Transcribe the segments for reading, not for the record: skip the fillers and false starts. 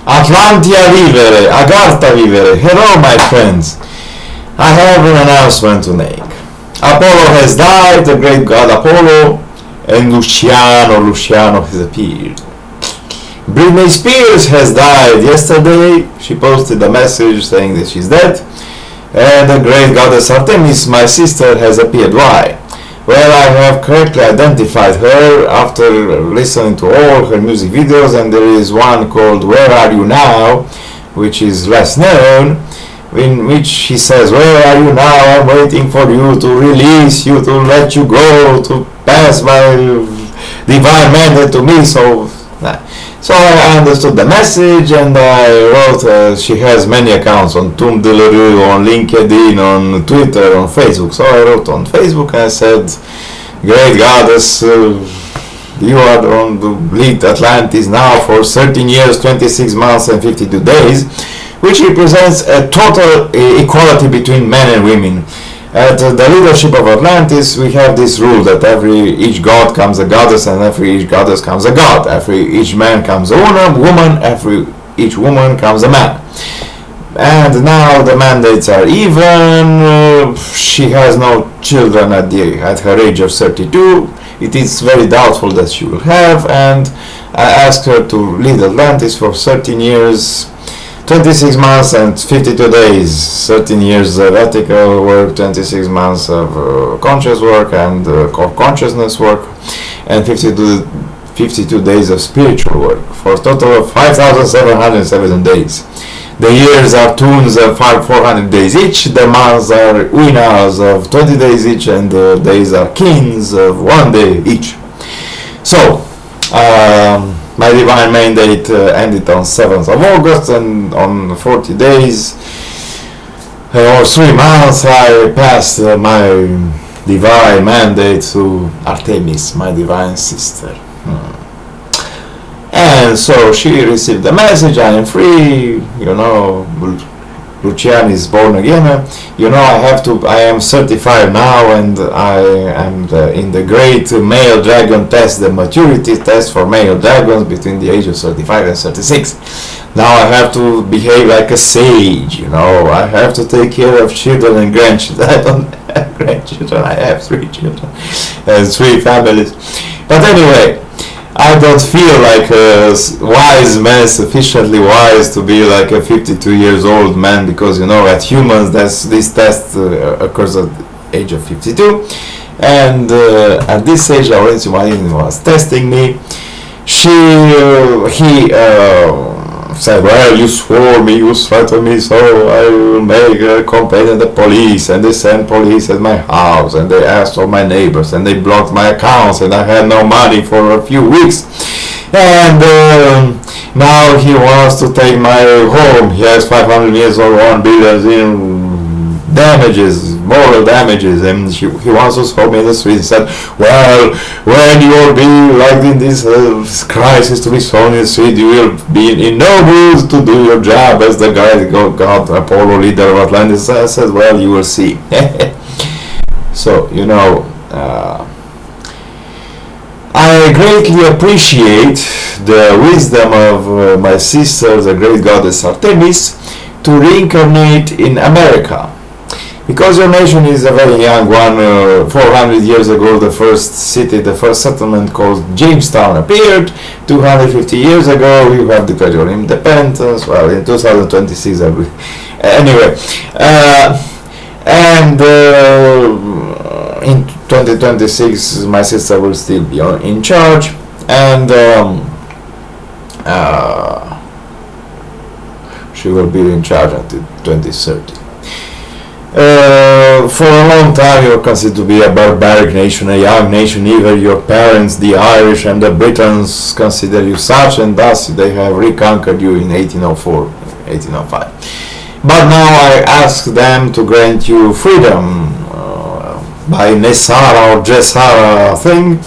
Atlantia vivere, Agartha vivere. Hello, my friends. I have an announcement to make. Apollo has died, the great god Apollo, and Luciano has appeared. Britney Spears has died yesterday. She posted a message saying that she's dead. And the great goddess Artemis, my sister, has appeared. Why? Well, I have correctly identified her after listening to all her music videos, and there is one called Where Are You Now, which is less known, in which she says, where are you now? I'm waiting for you to release you, to let you go, to pass my divine mandate to me. So I understood the message, and I wrote, she has many accounts on Tumblr, on LinkedIn, on Twitter, on Facebook. So I wrote on Facebook and I said, great goddess, you are on the lead Atlantis now for 13 years, 26 months and 52 days, which represents a total equality between men and women. At the leadership of Atlantis, we have this rule that each god comes a goddess, and each goddess comes a god. Each man comes a woman, each woman comes a man. And now the mandates are even. She has no children at her age of 32. It is very doubtful that she will have, and I asked her to lead Atlantis for 13 years, 26 months and 52 days, 13 years of ethical work, 26 months of conscious work and consciousness work, and 52 days of spiritual work, for a total of 5,707 days. The years are tunes of 400 days each, the months are uinas of 20 days each, and the days are kins of 1 day each. So, my divine mandate ended on 7th of August, and on 40 days or 3 months I passed my divine mandate to Artemis, my divine sister. And so she received the message, I am free, Lucian is born again. I am certified now, and I am in the great male dragon test, the maturity test for male dragons between the age of 35 and 36. Now I have to behave like a sage, I have to take care of children and grandchildren. I don't have grandchildren, I have 3 children and 3 families. But anyway, I don't feel like a wise man, sufficiently wise to be like a 52 years old man, because at humans this test occurs at the age of 52, and at this age Laurentiu Marin was testing me. He said, well, you swore me, you threatened me, so I will make a complaint at the police. And they sent police at my house, and they asked all my neighbors, and they blocked my accounts, and I had no money for a few weeks. And now he wants to take my home. He has 500 years or 1 billion in damages, moral damages, and he wants to throw me in the street. He said, well, when you will be like in this crisis to be thrown in the street, you will be in no mood to do your job as the god Apollo, leader of Atlantis. I said, well, you will see. So, I greatly appreciate the wisdom of my sister, the great goddess Artemis, to reincarnate in America. Because your nation is a very young one, 400 years ago the first settlement called Jamestown appeared. 250 years ago you have declared your independence. Well, in 2026 anyway, and in 2026 my sister will still be in charge, and she will be in charge until 2030. For a long time you were considered to be a barbaric nation, a young nation. Even your parents, the Irish and the Britons, consider you such, and thus they have reconquered you in 1804, 1805. But now I ask them to grant you freedom by Nessara or Jessara thing,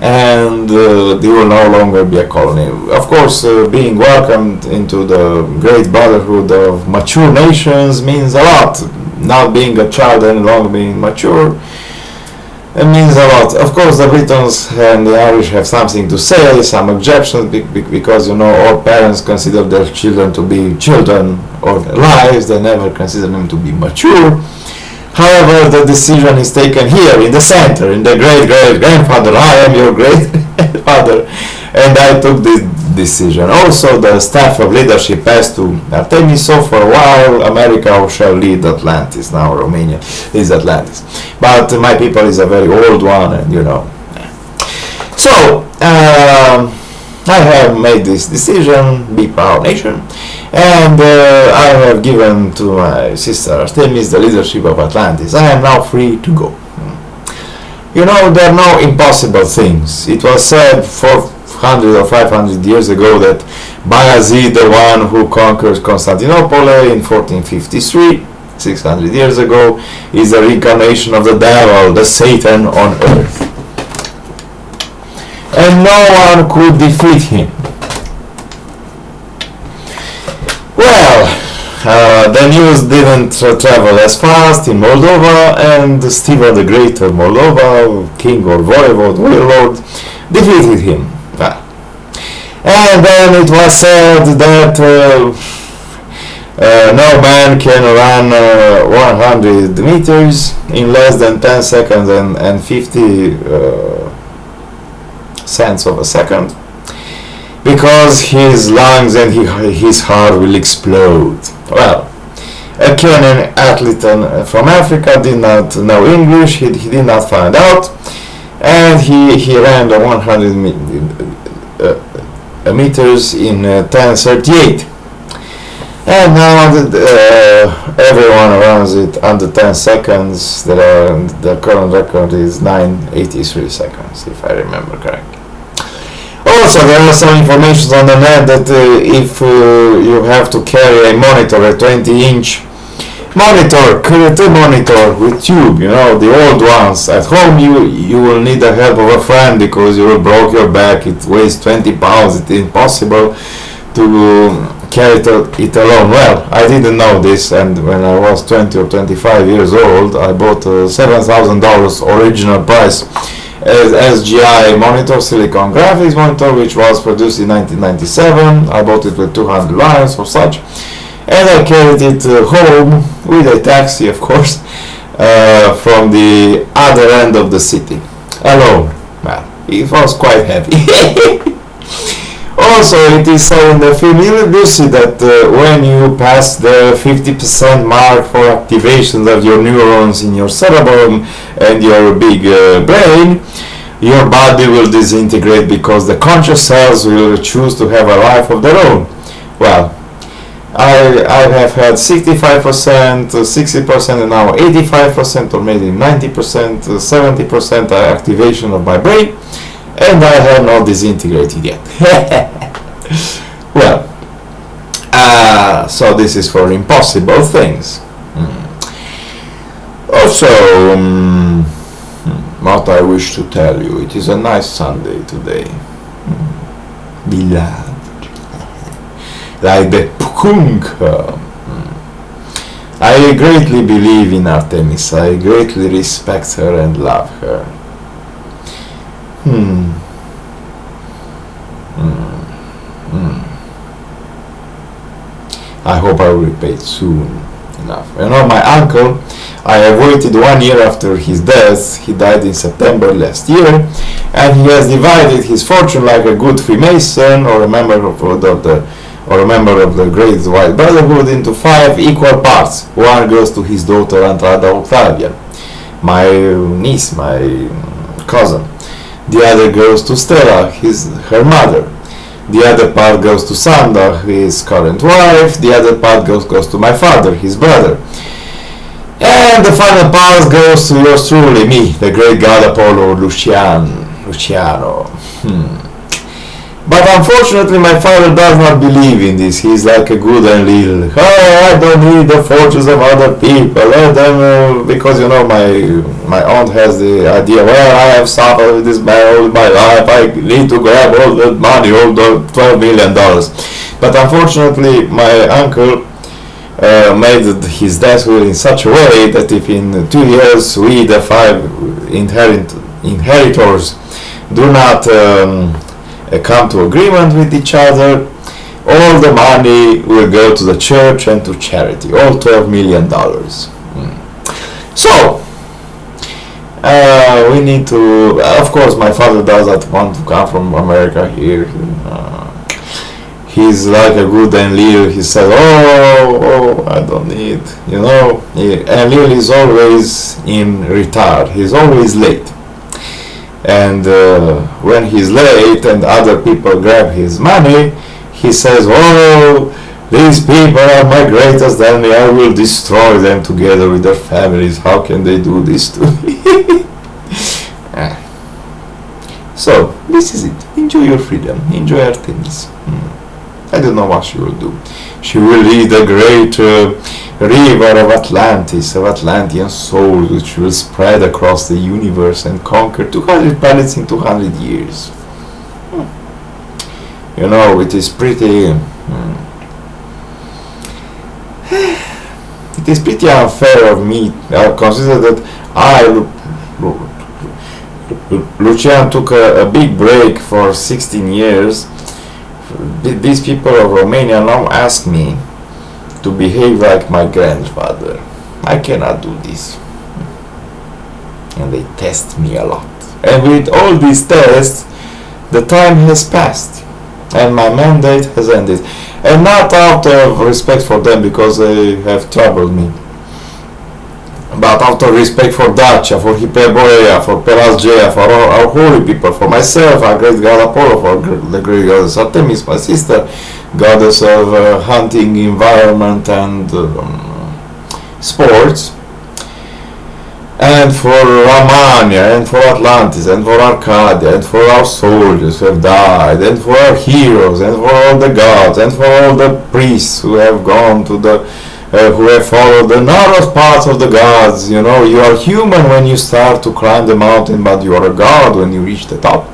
and they will no longer be a colony. Of course, being welcomed into the great brotherhood of mature nations means a lot. Not being a child any longer, being mature, It means a lot. Of course, the Britons and the Irish have something to say, some objections, because all parents consider their children to be children all their lives. They never consider them to be mature. However, the decision is taken here in the center, in the great-great-grandfather. I am your great-grandfather, and I took this decision. Also, the staff of leadership passed to Artemis, so for a while America shall lead Atlantis. Now Romania is Atlantis. But my people is a very old one, and So, I have made this decision, be proud nation, and I have given to my sister Artemis the leadership of Atlantis. I am now free to go. There are no impossible things. It was said 400 or 500 years ago that Bayezid, the one who conquered Constantinople in 1453, 600 years ago, is the reincarnation of the devil, the Satan on earth. And no one could defeat him. Well, the news didn't travel as fast in Moldova, and Stephen the Great of Moldova, king or voivode, warlord, defeated him. And then it was said that no man can run 100 meters in less than 10 seconds and 50 cents of a second, because his lungs and his heart will explode. Well, a Kenyan athlete from Africa did not know English, he did not find out, and he ran the 100 meters in 10:38. And now everyone runs it under 10 seconds. The current record is 9:83 seconds, if I remember correctly. Also, there are some information on the net that if you have to carry a monitor, a 20-inch monitor, QT monitor with tube, the old ones at home, you will need the help of a friend, because you will break your back. It weighs 20 pounds. It's impossible to carry it alone. Well, I didn't know this, and when I was 20 or 25 years old, I bought a $7,000 original price SGI monitor, silicon graphics monitor, which was produced in 1997. I bought it with 200 lines or such, and I carried it home with a taxi, of course, from the other end of the city, alone. Well, it was quite heavy. Also, it is said in the film Lucy that when you pass the 50% mark for activation of your neurons in your cerebellum and your big brain, your body will disintegrate, because the conscious cells will choose to have a life of their own. Well, I have had 65%, 60%, and now 85%, or maybe 90%, 70% activation of my brain, and I have not disintegrated yet. Well, so this is for impossible things. Also, what I wish to tell you, it is a nice Sunday today. Beloved, like the Punka. I greatly believe in Artemis. I greatly respect her and love her. I hope I will be paid soon enough. My uncle, I have waited 1 year after his death. He died in September last year, and he has divided his fortune like a good Freemason or a member of the Great White Brotherhood into 5 equal parts. One goes to his daughter Andrada Octavia, my niece, my cousin. The other goes to Stella, her mother. The other part goes to Sanda, his current wife. The other part goes to my father, his brother. And the final part goes to yours truly, me, the great god Apollo Luciano. But unfortunately, my father does not believe in this. He's like a good and little. I don't need the fortunes of other people. Let them, because my aunt has the idea. Well, I have suffered with this man all my life. I need to grab all the money, all the $12 million. But unfortunately, my uncle made his death will in such a way that if in 2 years we, the 5 inheritors, do not come to agreement with each other, all the money will go to the church and to charity, all $12 million. So, we need to, of course my father does not want to come from America here. He's like a good Enlil. He says, oh, I don't need, Enlil is always in retard. He's always late. And when he's late and other people grab his money, he says, oh, these people are my greatest enemy. I will destroy them together with their families. How can they do this to me? So, this is it. Enjoy your freedom. Enjoy Artemis. I don't know what she will do. She will lead the great river of Atlantis, of Atlantean souls, which will spread across the universe and conquer 200 planets in 200 years. It is pretty... it is pretty unfair of me. Consider that Lucian took a big break for 16 years. These people of Romania now ask me to behave like my grandfather. I cannot do this. And they test me a lot. And with all these tests, the time has passed. And my mandate has ended. And not out of respect for them, because they have troubled me, but out of respect for Dacia, for Hyperborea, for Pelasgea, for our holy people, for myself, our great god Apollo, for the great goddess Artemis, my sister, goddess of hunting, environment, and sports, and for Romania, and for Atlantis, and for Arcadia, and for our soldiers who have died, and for our heroes, and for all the gods, and for all the priests who have gone to the who have followed the narrow path of the gods. You are human when you start to climb the mountain, but you are a god when you reach the top.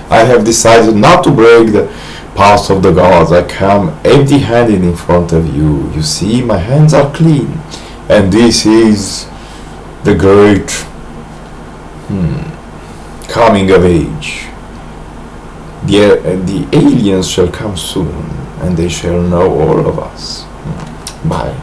I have decided not to break the path of the gods. I come empty-handed in front of you. You see, my hands are clean, and this is the great coming of age. The aliens shall come soon, and they shall know all of us. Bye.